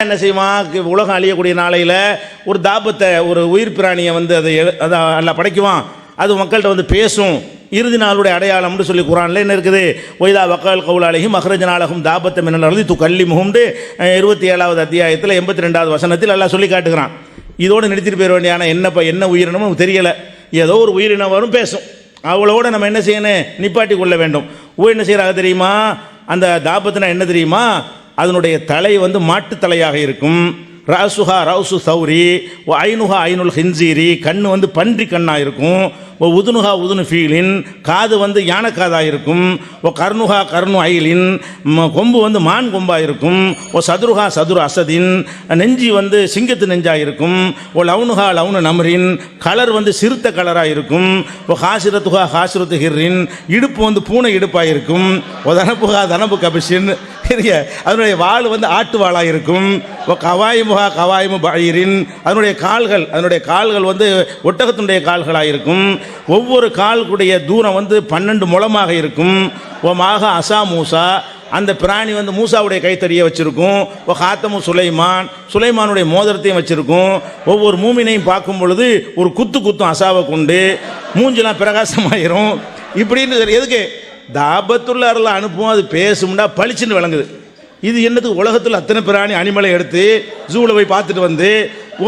என்ன செய்வான், உலகம் அழியக்கூடிய நாளையில் ஒரு தாபத்தை, ஒரு உயிர் பிராணியை வந்து அதை அல்ல படைக்குவான். அது மக்கள்கிட்ட வந்து பேசும். இறுதி நாளுடைய அடையாளம்னு சொல்லி குரானில் என்ன இருக்குது, ஒய்தா வக்கால் கவுலாலையும் மஹ்ரஜனாலகும் தாபத்தை மின்னல் து கல்லி முகம்ண்டு 27வது அத்தியாயத்தில் 82வது வசனத்தில் எல்லாம் சொல்லி காட்டுகிறான். இதோடு நிறுத்திட்டு போயிட வேண்டியான என்ன உயிரினமும் தெரியலை, ஏதோ ஒரு உயிரினம் வரும் பேசும். அவளோட நம்ம என்ன செய்யணும், நிப்பாட்டி கொள்ள வேண்டும். என்ன செய்கிறாங்க தெரியுமா, அந்த தாபத்தினா என்ன தெரியுமா, அதனுடைய தலை வந்து மாட்டு தலையாக இருக்கும். ராசுஹா ரவுசு சௌரி, ஐனுஹா ஐனுல் ஹின்சீரி, கண் வந்து பன்றி கண்ணாக இருக்கும். உதுனுஹா உதுனு ஃபீலின், காது வந்து யானைக்காதாக இருக்கும். கர்ணுஹா கர்ணு ஐலின், கொம்பு வந்து மான் கொம்பாக இருக்கும். சதுருஹா சதுரு அசதின், நெஞ்சி வந்து சிங்கத்து நெஞ்சாக இருக்கும். லவுனுஹா லவுனு நம்ரின், கலர் வந்து சிறுத்த கலராக இருக்கும். ஹாசிரத்துஹா ஹாசிரத்து ஹிர்ரின், இடுப்பு வந்து பூனை இடுப்பாக இருக்கும். தனப்புஹா தனப்பு கபிஷின், அதனுடைய வால் வந்து ஆட்டு வாளாக இருக்கும். கவாயிமுகா கவாயிமு பயிரின், அதனுடைய கால்கள் வந்து ஒட்டகத்தினுடைய கால்களாக இருக்கும். ஒவ்வொரு கால்குடைய தூரம் வந்து 12 முழமாக இருக்கும். மாக அசா மூசா, அந்த பிராணி வந்து மூசாவுடைய கைத்தறியை வச்சிருக்கும். ஹாத்தமு சுலைமானுடைய மோதிரத்தையும் வச்சிருக்கும். ஒவ்வொரு மூமினையும் பார்க்கும் பொழுது ஒரு குத்தும் அசாவை கொண்டு மூஞ்செல்லாம் பிரகாசமாயிரும். இப்படின்னு எதுக்கு தாபத்துள்ள அருளை அனுப்புவோம், அது பேசும்னா பளிச்சுன்னு விளங்குது. இது என்னதுக்கு, உலகத்தில் அத்தனை பிராணி அனிமலை எடுத்து ஜூவில் போய் பார்த்துட்டு வந்து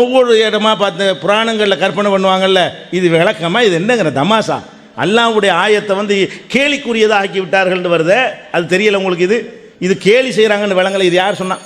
ஒவ்வொரு இடமா பார்த்து புராணங்களில் கற்பனை பண்ணுவாங்கல்ல, இது விளக்கமாக இது என்னங்கிற தமாசா. அல்லாஹ்வுடைய ஆயத்தை வந்து கேலிக்குரியதாக ஆக்கி விட்டார்கள் வருது. அது தெரியல உங்களுக்கு, இது கேலி செய்கிறாங்கன்னு விளங்கலை. இது யார் சொன்னா?